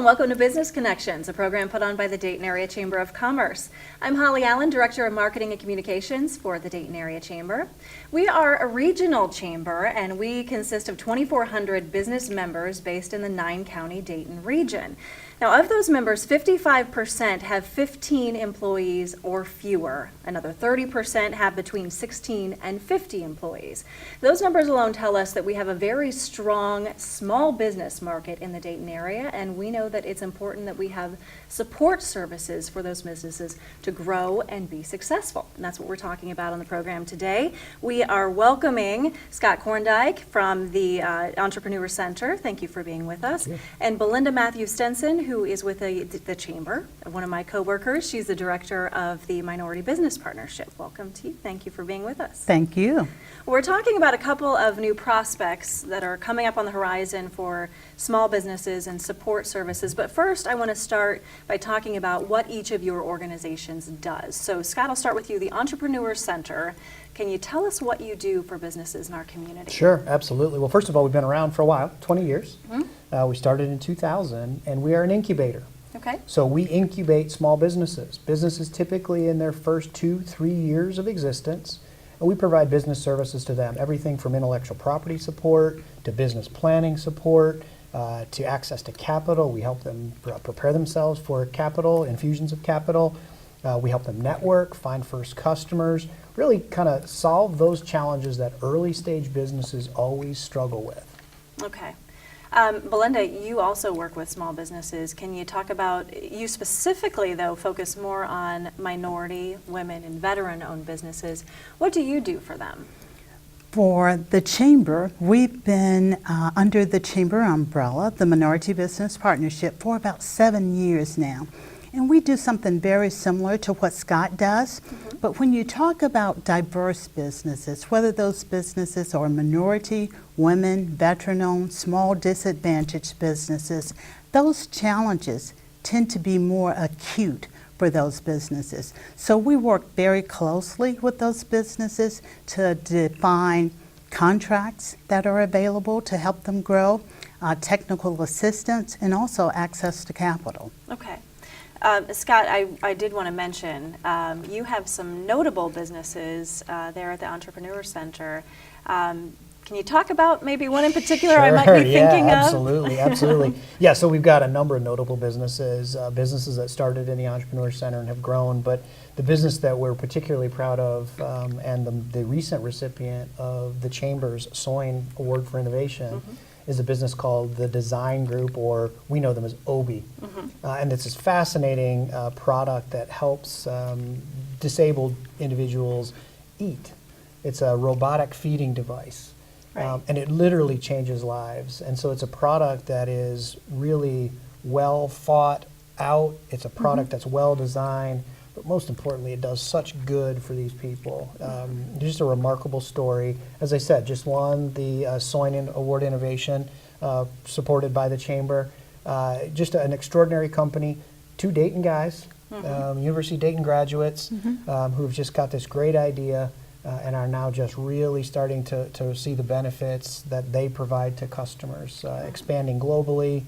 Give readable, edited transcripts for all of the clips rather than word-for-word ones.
and welcome to Business Connections, a program put on by the Dayton Area Chamber of Commerce. I'm Holly Allen, Director of Marketing and Communications for the Dayton Area Chamber. We are a regional chamber, and we consist of 2,400 business members based in the 9-county Dayton region. Now, of those members, 55% have 15 employees or fewer. Another 30% have between 16 and 50 employees. Those numbers alone tell us that we have a very strong small business market in the Dayton area, and we know that it's important that we have support services for those businesses to grow and be successful. And that's what we're talking about on the program today. We are welcoming Scott Koorndyk from the Entrepreneur Center. Thank you for being with us. And Belinda Matthews-Stenson, who is with the Chamber, one of my coworkers. She's the director of the Minority Business Partnership. Welcome to you. Thank you for being with us. Thank you. We're talking about a couple of new prospects that are coming up on the horizon for small businesses and support services. But first, I want to start by talking about what each of your organizations does. So Scott, I'll start with you, the Entrepreneur Center. Can you tell us what you do for businesses in our community? Sure, absolutely. Well, first of all, we've been around for a while, 20 years. We started in 2000, and we are an incubator. Okay. So we incubate small businesses. Businesses typically in their first 2-3 years of existence, and we provide business services to them. Everything from intellectual property support to business planning support to access to capital. We help them prepare themselves for capital, infusions of capital. We help them network, find first customers, really kind of solve those challenges that early stage businesses always struggle with. Okay. Belinda, you also work with small businesses. Can you talk about, you specifically though focus more on minority, women, and veteran-owned businesses. What do you do for them? For the Chamber, we've been under the Chamber umbrella, the Minority Business Partnership, for about 7 years now. And we do something very similar to what Scott does. But when you talk about diverse businesses, whether those businesses are minority, women, veteran-owned, small disadvantaged businesses, those challenges tend to be more acute for those businesses. So we work very closely with those businesses to define contracts that are available to help them grow, technical assistance, and also access to capital. Okay. Scott, I did want to mention, you have some notable businesses there at the Entrepreneur Center. Can you talk about maybe one in particular I might be thinking of? Absolutely, absolutely. Yeah, so we've got a number of notable businesses, businesses that started in the Entrepreneur Center and have grown, but the business that we're particularly proud of and the recent recipient of the Chamber's Soin Award for Innovation is a business called the Design Group, or we know them as OBI. And it's this fascinating product that helps disabled individuals eat. It's a robotic feeding device. Right. And it literally changes lives. And so it's a product that is really well thought out. It's a product that's well designed. But most importantly, it does such good for these people. Just a remarkable story. As I said, just won the Soin Award Innovation, supported by the Chamber. Just an extraordinary company. 2 Dayton guys, University of Dayton graduates, who've just got this great idea and are now just really starting to see the benefits that they provide to customers, expanding globally.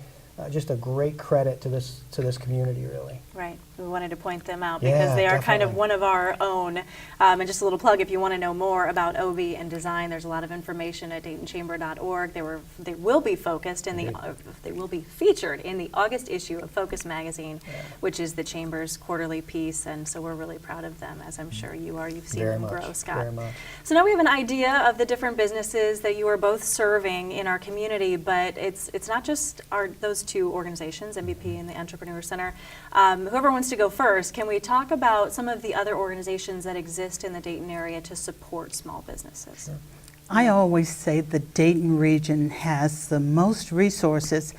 Just a great credit to this community, really. Right. We wanted to point them out because they are kind of one of our own. And just a little plug, if you want to know more about OB and design, there's a lot of information at DaytonChamber.org. They will be focused in they will be featured in the August issue of Focus magazine, which is the Chamber's quarterly piece. And so we're really proud of them, as I'm sure you are. You've seen them grow, Scott. Very much. So now we have an idea of the different businesses that you are both serving in our community, but it's not just those 2 organizations, MVP and the Entrepreneur Center. Whoever wants to go first, can we talk about some of the other organizations that exist in the Dayton area to support small businesses? Sure. I always say the Dayton region has the most resources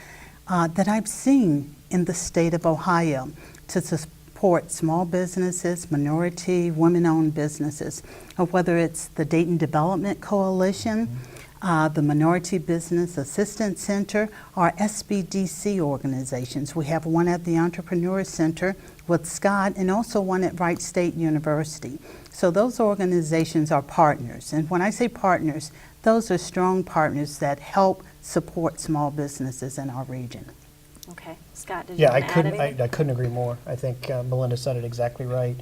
that I've seen in the state of Ohio to support small businesses, minority, women-owned businesses, whether it's the Dayton Development Coalition, the Minority Business Assistance Center, or SBDC organizations. We have one at the Entrepreneur Center with Scott and also one at Wright State University. So those organizations are partners. And when I say partners, those are strong partners that help support small businesses in our region. Okay. Scott, did you Yeah, want to add anything? I couldn't agree more. I think Belinda said it exactly right.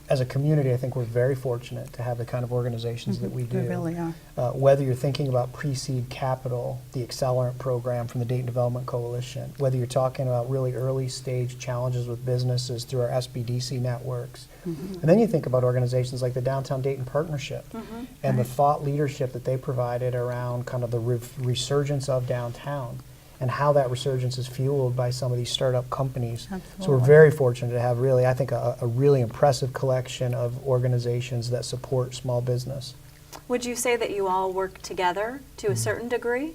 As a community, I think we're very fortunate to have the kind of organizations that we do. We really are. Whether you're thinking about pre-seed capital, the Accelerant program from the Dayton Development Coalition, whether you're talking about really early stage challenges with businesses through our SBDC networks, and then you think about organizations like the Downtown Dayton Partnership and the thought leadership that they provided around kind of the resurgence of downtown, and how that resurgence is fueled by some of these startup companies. Absolutely. So we're very fortunate to have really, I think, a really impressive collection of organizations that support small business. Would you say that you all work together to a certain degree?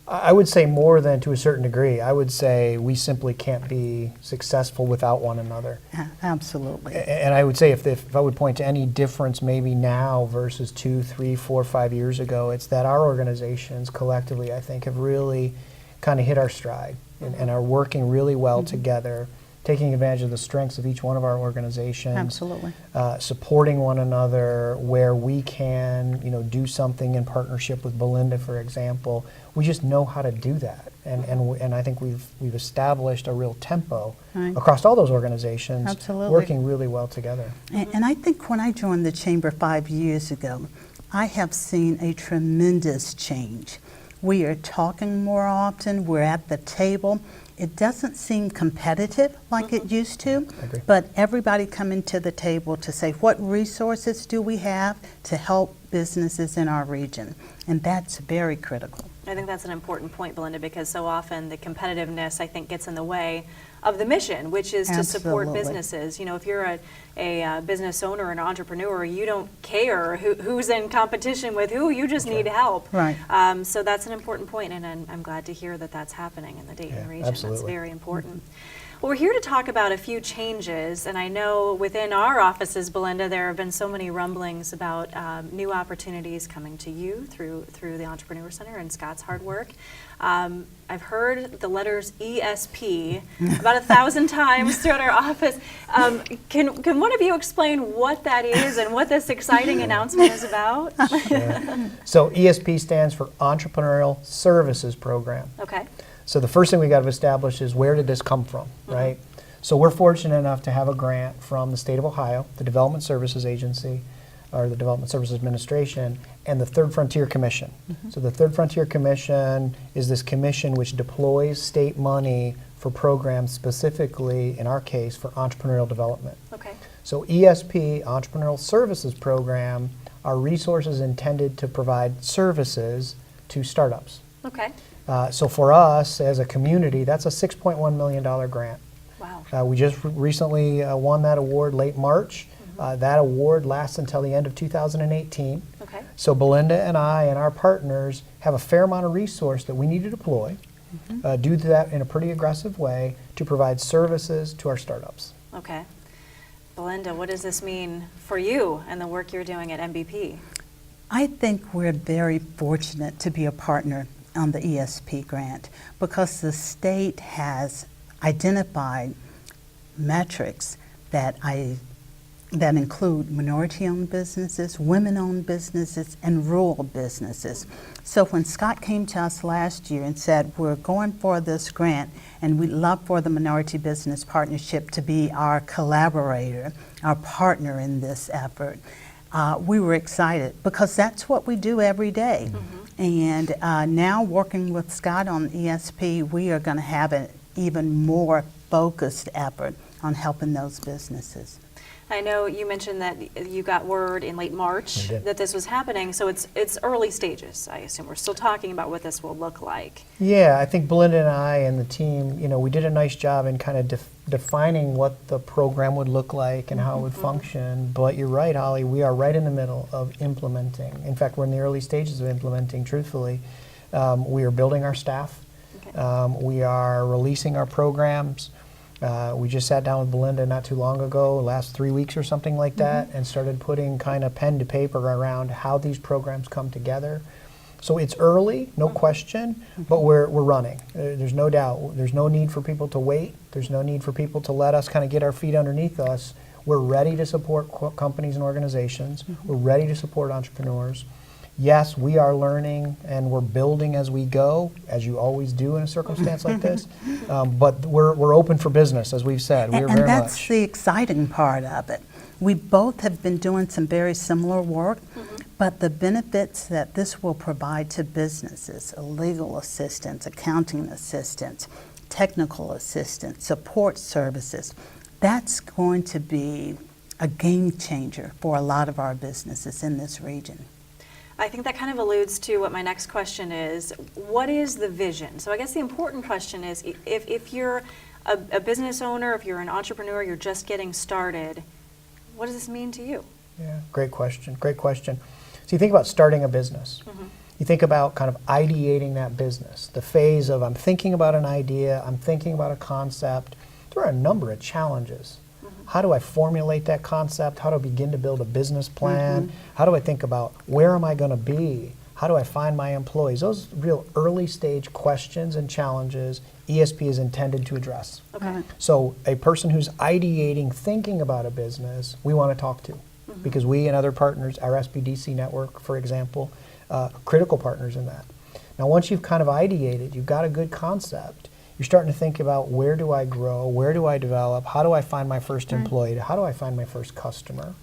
I would say more than to a certain degree. I would say we simply can't be successful without one another. Absolutely. And I would say if I would point to any difference maybe now versus 2, 3, 4, 5 years ago, it's that our organizations collectively, I think, have really kind of hit our stride and are working really well together, taking advantage of the strengths of each one of our organizations. Absolutely. Supporting one another where we can, do something in partnership with Belinda, for example. We just know how to do that, and I think we've established a real tempo Right. across all those organizations, Absolutely. working really well together. And I think when I joined the Chamber 5 years ago, I have seen a tremendous change. We are talking more often, we're at the table. It doesn't seem competitive like it used to, I agree. but everybody coming to the table to say, what resources do we have to help businesses in our region? And that's very critical. I think that's an important point, Belinda, because so often the competitiveness, I think, gets in the way of the mission, which is to support Absolutely. businesses. If you're a business owner, an entrepreneur, you don't care who's in competition with who, you just need help. Right. So that's an important point, and I'm glad to hear that that's happening in the Dayton Yeah, region. absolutely. That's very important. Well, we're here to talk about a few changes, and I know within our offices, Belinda, there have been so many rumblings about new opportunities coming to you through the Entrepreneur Center and Scott's hard work. I've heard the letters ESP about 1,000 times throughout our office. Can one of you explain what that is and what this exciting announcement is about? Yeah. So ESP stands for Entrepreneurial Services Program. Okay. So the first thing we got to establish is, where did this come from, right? So we're fortunate enough to have a grant from the state of Ohio, the Development Services Agency, or the Development Services Administration, and the Third Frontier Commission. So the Third Frontier Commission is this commission which deploys state money for programs specifically, in our case, for entrepreneurial development. Okay. So ESP, Entrepreneurial Services Program, are resources intended to provide services to startups. Okay. So for us as a community, that's a $6.1 million grant. Wow. We just recently won that award late March. That award lasts until the end of 2018. Okay. So Belinda and I and our partners have a fair amount of resource that we need to deploy, do that in a pretty aggressive way to provide services to our startups. Okay. Belinda, what does this mean for you and the work you're doing at MBP? I think we're very fortunate to be a partner on the ESP grant because the state has identified metrics that include minority-owned businesses, women-owned businesses, and rural businesses. So when Scott came to us last year and said, we're going for this grant and we'd love for the Minority Business Partnership to be our collaborator, our partner in this effort, we were excited because that's what we do every day. And now working with Scott on ESP, we are going to have an even more focused effort on helping those businesses. I know you mentioned that you got word in late March I did. that this was happening, so it's early stages, I assume. We're still talking about what this will look like. Yeah, I think Belinda and I and the team, we did a nice job in kind of defining what the program would look like and how it would function. But you're right, Holly, we are right in the middle of implementing. In fact, we're in the early stages of implementing, truthfully. We are building our staff. Okay. We are releasing our programs. We just sat down with Belinda not too long ago, last 3 weeks or something like that, and started putting kind of pen to paper around how these programs come together. So it's early, no question, but we're running. There's no doubt. There's no need for people to wait. There's no need for people to let us kind of get our feet underneath us. We're ready to support companies and organizations. We're ready to support entrepreneurs. Yes, we are learning and we're building as we go, as you always do in a circumstance like this. But we're open for business, as we've said. We're And very that's much. the exciting part of it. We both have been doing some very similar work, but the benefits that this will provide to businesses, legal assistance, accounting assistance, technical assistance, support services, that's going to be a game changer for a lot of our businesses in this region. I think that kind of alludes to what my next question is. What is the vision? So I guess the important question is, if you're a business owner, if you're an entrepreneur, you're just getting started, what does this mean to you? Yeah, great question. Great question. So you think about starting a business. You think about kind of ideating that business, the phase of I'm thinking about an idea, I'm thinking about a concept. There are a number of challenges. How do I formulate that concept? How do I begin to build a business plan? How do I think about where am I going to be? How do I find my employees? Those real early stage questions and challenges ESP is intended to address. Okay. So a person who's ideating, thinking about a business, we want to talk to. Because we and other partners, our SBDC network, for example, critical partners in that. Now once you've kind of ideated, you've got a good concept, you're starting to think about where do I grow, where do I develop, how do I find my first employee, how do I find my first customer?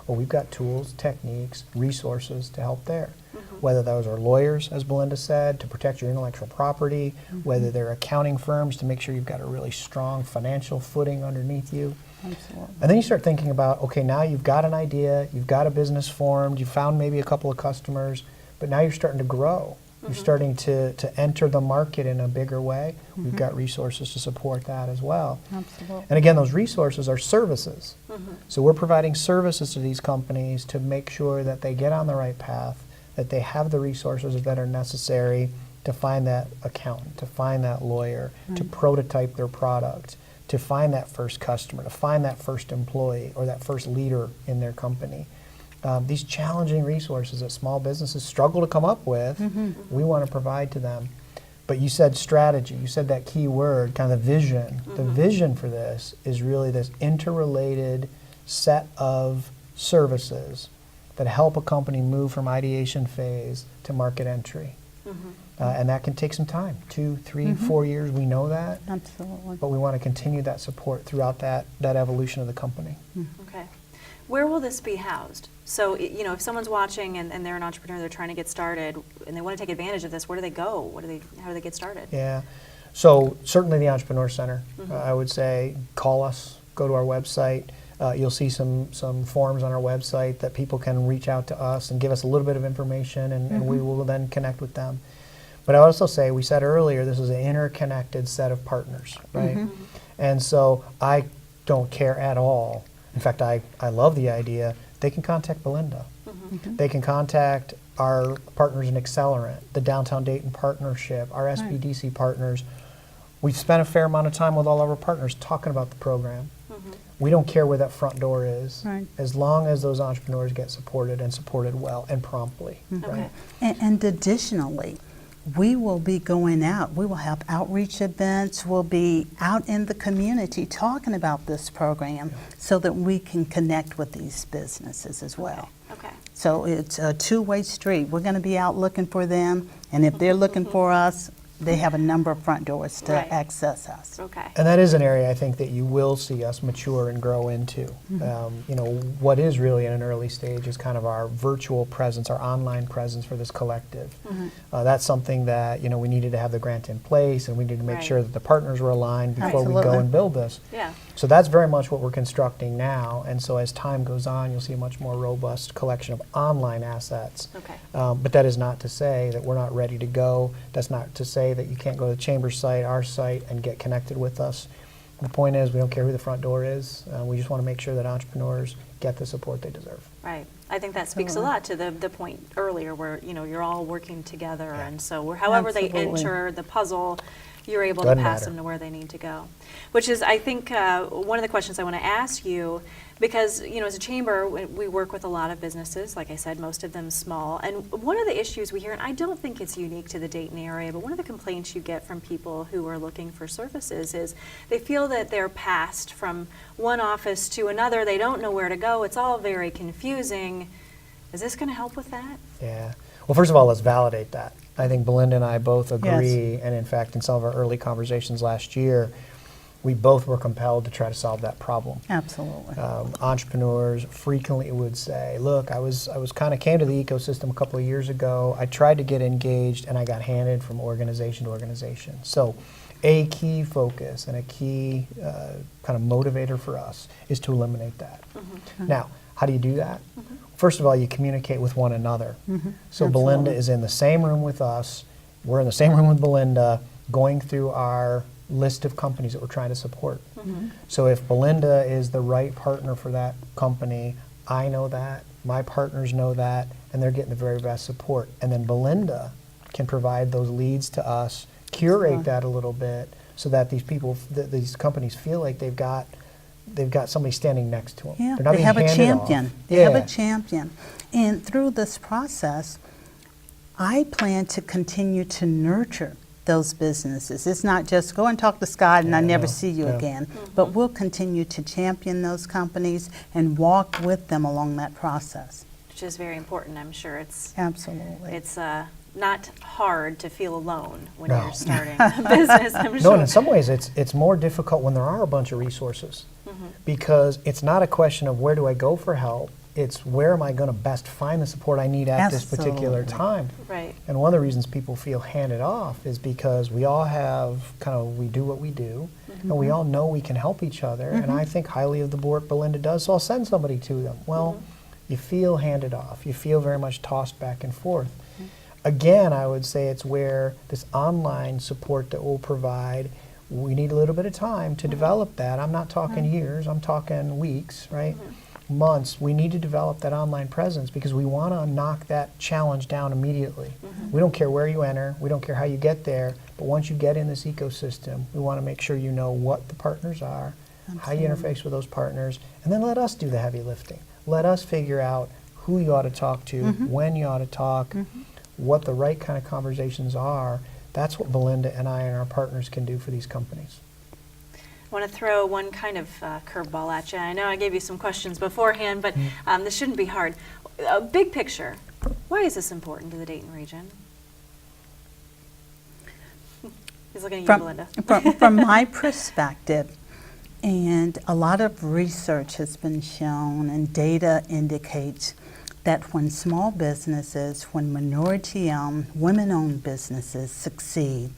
Well, we've got tools, techniques, resources to help there. Whether those are lawyers, as Belinda said, to protect your intellectual property, whether they're accounting firms to make sure you've got a really strong financial footing underneath you. Absolutely. And then you start thinking about, okay, now you've got an idea, you've got a business formed, you've found maybe a couple of customers, but now you're starting to grow. You're starting to enter the market in a bigger way. We've got resources to support that as well. Absolutely. And again, those resources are services. So we're providing services to these companies to make sure that they get on the right path, that they have the resources that are necessary to find that accountant, to find that lawyer, to prototype their product, to find that first customer, to find that first employee or that first leader in their company. These challenging resources that small businesses struggle to come up with, we want to provide to them. But you said strategy, you said that key word, kind of the vision. The vision for this is really this interrelated set of services that help a company move from ideation phase to market entry. And that can take some time, 2, 3, 4 years, we know that. Absolutely. But we want to continue that support throughout that evolution of the company. Okay. Where will this be housed? So, you know, if someone's watching and they're an entrepreneur, they're trying to get started, and they want to take advantage of this, where do they go? How do they get started? Yeah. So certainly the Entrepreneur Center, I would say call us, go to our website. You'll see some forms on our website that people can reach out to us and give us a little bit of information, and we will then connect with them. But I would also say, we said earlier, this is an interconnected set of partners, right? And so I don't care at all. In fact, I love the idea. They can contact Belinda. They can contact our partners in Accelerant, the Downtown Dayton Partnership, our SBDC partners. We've spent a fair amount of time with all of our partners talking about the program. We don't care where that front door is, as long as those entrepreneurs get supported and supported well and promptly. Right? And additionally, we will be going out. We will have outreach events. We'll be out in the community talking about this program so that we can connect with these businesses as well. Okay. So it's a two-way street. We're going to be out looking for them, and if they're looking for us, they have a number of front doors to access us. Okay. And that is an area I think that you will see us mature and grow into. You know, what is really in an early stage is kind of our virtual presence, our online presence for this collective. That's something that, you know, we needed to have the grant in place, and we needed to make sure that the partners were aligned before we go and build this. Yeah. So that's very much what we're constructing now, and so as time goes on, you'll see a much more robust collection of online assets. Okay. But that is not to say that we're not ready to go. That's not to say that you can't go to the Chamber site, our site, and get connected with us. The point is, we don't care who the front door is. We just want to make sure that entrepreneurs get the support they deserve. Right. I think that speaks a lot to the point earlier where, you know, you're all working together, and so however they enter the puzzle, you're able to pass them to where they need to go. Which is, I think, one of the questions I want to ask you, because, you know, as a chamber, we work with a lot of businesses, like I said, most of them small, and one of the issues we hear, and I don't think it's unique to the Dayton area, but one of the complaints you get from people who are looking for services is they feel that they're passed from one office to another, they don't know where to go, it's all very confusing. Is this going to help with that? Yeah. Well, first of all, let's validate that. I think Belinda and I both agree, Yes. and in fact, in some of our early conversations last year, we both were compelled to try to solve that problem. Absolutely. Entrepreneurs frequently would say, look, I was kind of came to the ecosystem a couple of years ago. I tried to get engaged and I got handed from organization to organization. So a key focus and a key kind of motivator for us is to eliminate that. Now, how do you do that? First of all, you communicate with one another. So Belinda is in the same room with us. We're in the same room with Belinda going through our list of companies that we're trying to support. So if Belinda is the right partner for that company, I know that, my partners know that, and they're getting the very best support. And then Belinda can provide those leads to us, curate that a little bit, so that these people, these companies feel like they've got somebody standing next to them. Yeah, They're not they being have a handed champion. off. They have a champion. And through this process, I plan to continue to nurture those businesses. It's not just go and talk to Scott and I never see you again, but we'll continue to champion those companies and walk with them along that process. Which is very important. I'm sure it's Absolutely. not hard to feel alone when No. you're starting a business, I'm No, sure. and in some ways it's more difficult when there are a bunch of resources, because it's not a question of where do I go for help, it's where am I going to best find the support I need at this particular Absolutely. time. Right. And one of the reasons people feel handed off is because we all have we do what we do, and we all know we can help each other, and I think highly of the work Belinda does, so I'll send somebody to them. Well, you feel handed off. You feel very much tossed back and forth. Again, I would say it's where this online support that we'll provide, we need a little bit of time to develop that. I'm not talking years, I'm talking weeks, right? Months. We need to develop that online presence because we want to knock that challenge down immediately. We don't care where you enter, we don't care how you get there, but once you get in this ecosystem, we want to make sure you know what the partners are, how you interface with those partners, and then let us do the heavy lifting. Let us figure out who you ought to talk to, when you ought to talk, what the right kind of conversations are. That's what Belinda and I and our partners can do for these companies. I want to throw one kind of curveball at you. I know I gave you some questions beforehand, but this shouldn't be hard. Big picture, why is this important to the Dayton region? He's looking at you, Belinda. From my perspective, and a lot of research has been shown and data indicates that when small businesses, when minority-owned, women-owned businesses succeed,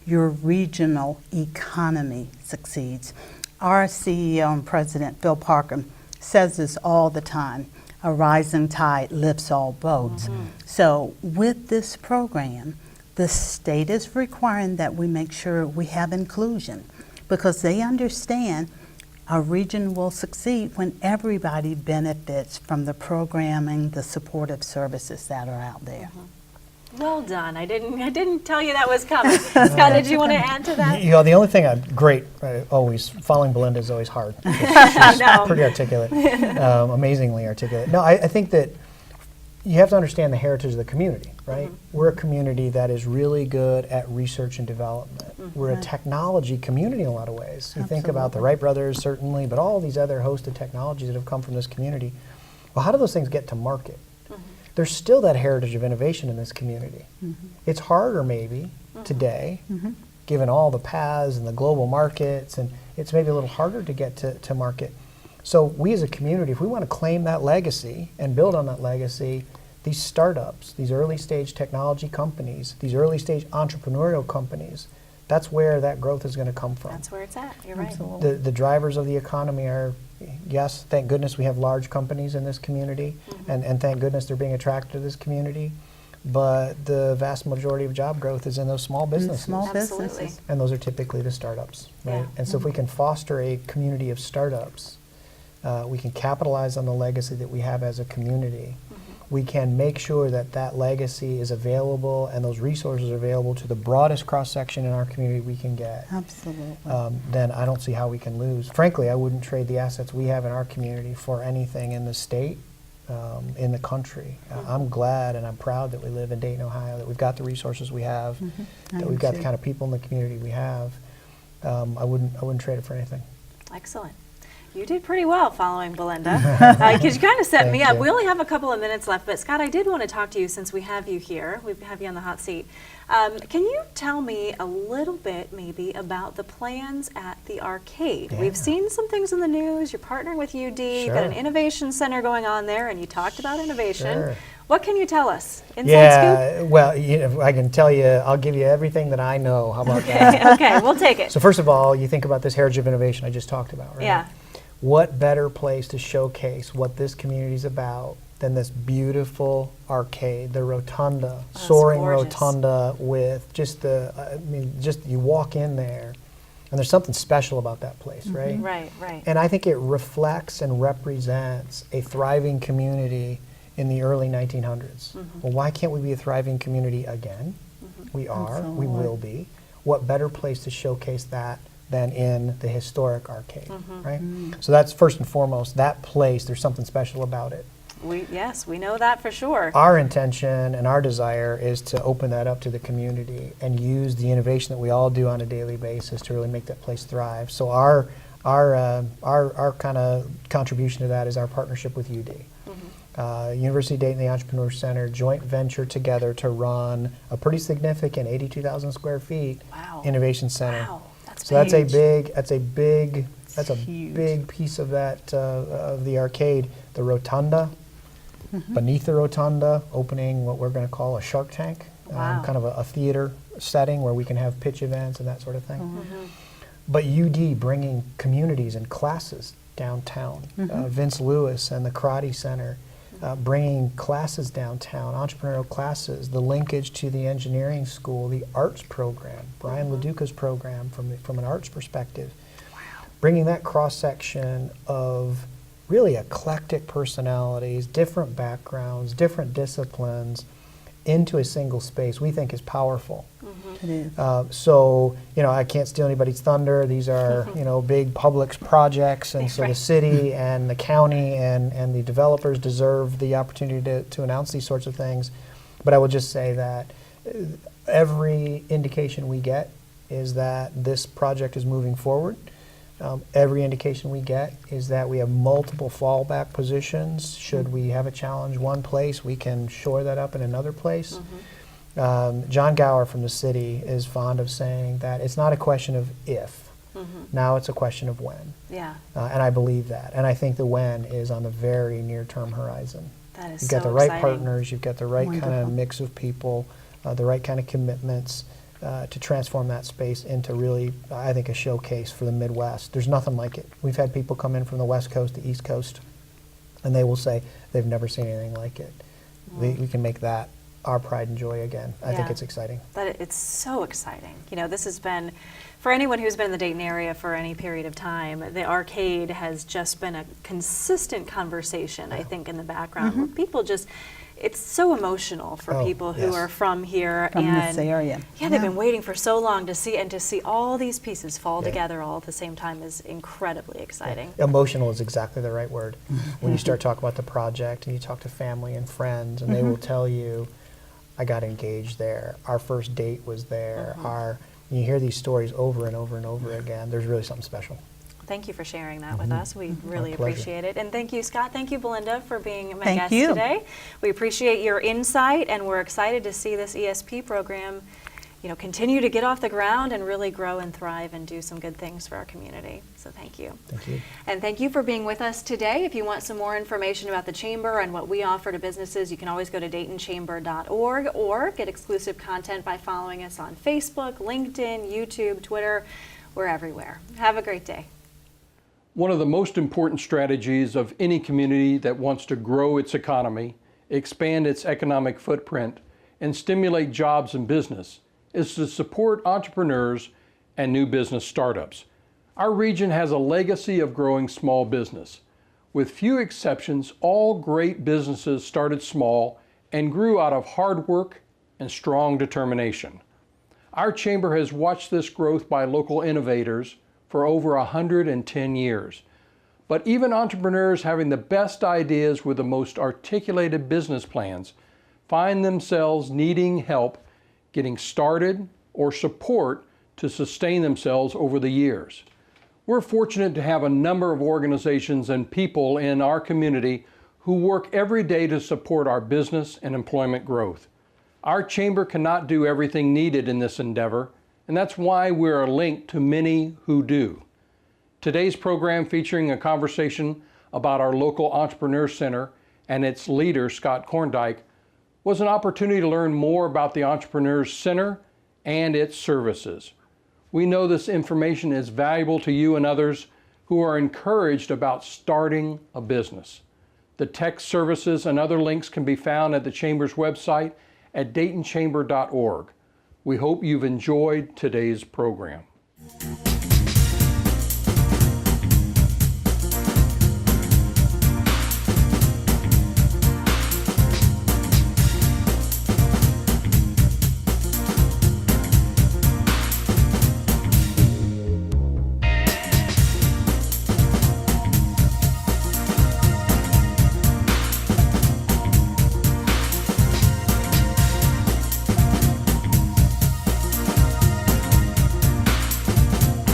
your regional economy succeeds. Our CEO and President, Phil Parker, says this all the time, a rising tide lifts all boats. So with this program, the state is requiring that we make sure we have inclusion because they understand our region will succeed when everybody benefits from the programming, the supportive services that are out there. Well done. I didn't tell you that was coming. Scott, did you want to add to that? You know, the only thing always following Belinda is always hard. I know. Pretty articulate, amazingly articulate. No, I think that you have to understand the heritage of the community, right? We're a community that is really good at research and development. We're a technology community in a lot of ways. You think about the Wright brothers, certainly, but all these other host of technologies that have come from this community. Well, how do those things get to market? There's still that heritage of innovation in this community. It's harder maybe today, given all the paths and the global markets, and it's maybe a little harder to get to market. So we as a community, if we want to claim that legacy and build on that legacy, these startups, these early stage technology companies, these early stage entrepreneurial companies, that's where that growth is going to come from. That's where it's at. You're right. Absolutely. The drivers of the economy are, yes, thank goodness we have large companies in this community, and thank goodness they're being attracted to this community, but the vast majority of job growth is in those small businesses. Small Absolutely. businesses. And those are typically the startups, right? Yeah. And so if we can foster a community of startups, we can capitalize on the legacy that we have as a community. We can make sure that that legacy is available and those resources are available to the broadest cross-section in our community we can get. Absolutely. Then I don't see how we can lose. Frankly, I wouldn't trade the assets we have in our community for anything in the state, in the country. I'm glad and I'm proud that we live in Dayton, Ohio, that we've got the resources we have, that we've got the kind of people in the community we have. I wouldn't trade it for anything. Excellent. You did pretty well following Belinda, because you kind of set me up. We only have a couple of minutes left, but Scott, I did want to talk to you since we have you here. We have you on the hot seat. Can you tell me a little bit maybe about the plans at the arcade? Yeah. We've seen some things in the news. You're partnering with UD. You've got an innovation center going on there, and you talked about innovation. Sure. What can you tell us? Inside scoop? Well, I can tell you, I'll give you everything that I know. How about that? Okay, we'll take it. So first of all, you think about this heritage of innovation I just talked about, right? Yeah. What better place to showcase what this community is about than this beautiful arcade, the rotunda, soaring gorgeous. rotunda with just just you walk in there, and there's something special about that place, right? Right. And I think it reflects and represents a thriving community in the early 1900s. Well, why can't we be a thriving community again? We are, we will be. What better place to showcase that than in the historic arcade, right? So that's first and foremost, that place, there's something special about it. Yes, we know that for sure. Our intention and our desire is to open that up to the community and use the innovation that we all do on a daily basis to really make that place thrive. So our kind of contribution to that is our partnership with UD. University of Dayton, the Entrepreneur Center, joint venture together to run a pretty significant 82,000 square feet innovation center. Wow, that's So big. that's a big piece of that of the arcade. The rotunda, beneath the rotunda, opening what we're going to call a Shark Tank, kind of a theater setting where we can have pitch events and that sort of thing. But UD bringing communities and classes downtown. Vince Lewis and the Karate Center bringing classes downtown, entrepreneurial classes, the linkage to the engineering school, the arts program, Brian LaDuca's program from an arts perspective. Bringing that cross-section of really eclectic personalities, different backgrounds, different disciplines into a single space, we think is powerful. It is. So, I can't steal anybody's thunder. These are, big public projects, and so the city and the county and the developers deserve the opportunity to announce these sorts of things. But I will just say that every indication we get is that this project is moving forward. Every indication we get is that we have multiple fallback positions. Should we have a challenge one place, we can shore that up in another place. John Gower from the city is fond of saying that it's not a question of if, now it's a question of when. Yeah. And I believe that. And I think the when is on the very near-term horizon. That is You've so got the right exciting. partners, you've got the right kind of mix of people, the right kind of commitments to transform that space into really, I think, a showcase for the Midwest. There's nothing like it. We've had people come in from the West Coast, the East Coast, and they will say they've never seen anything like it. We can make that our pride and joy again. I think it's exciting. It's so exciting. This has been, for anyone who's been in the Dayton area for any period of time, the arcade has just been a consistent conversation, I think, in the background. Where people just, it's so emotional for people who are from here. From this area. Yeah, they've been waiting for so long to see, and to see all these pieces fall together all at the same time is incredibly exciting. Emotional is exactly the right word. When you start talking about the project and you talk to family and friends, and they will tell you, I got engaged there, our first date was there, and you hear these stories over and over and over again, there's really something special. Thank you for sharing that with us. We really pleasure. appreciate it. And thank you, Scott. Thank you, Belinda, for being my Thank guest you. today. We appreciate your insight, and we're excited to see this ESP program, continue to get off the ground and really grow and thrive and do some good things for our community. So thank you. Thank you. And thank you for being with us today. If you want some more information about the Chamber and what we offer to businesses, you can always go to DaytonChamber.org or get exclusive content by following us on Facebook, LinkedIn, YouTube, Twitter. We're everywhere. Have a great day. One of the most important strategies of any community that wants to grow its economy, expand its economic footprint, and stimulate jobs and business is to support entrepreneurs and new business startups. Our region has a legacy of growing small business. With few exceptions, all great businesses started small and grew out of hard work and strong determination. Our chamber has watched this growth by local innovators for over 110 years. But even entrepreneurs having the best ideas with the most articulated business plans find themselves needing help getting started or support to sustain themselves over the years. We're fortunate to have a number of organizations and people in our community who work every day to support our business and employment growth. Our chamber cannot do everything needed in this endeavor, and that's why we're linked to many who do. Today's program, featuring a conversation about our local Entrepreneur Center and its leader, Scott Koorndyk, was an opportunity to learn more about the Entrepreneur Center and its services. We know this information is valuable to you and others who are encouraged about starting a business. The text services and other links can be found at the Chamber's website at daytonchamber.org. We hope you've enjoyed today's program.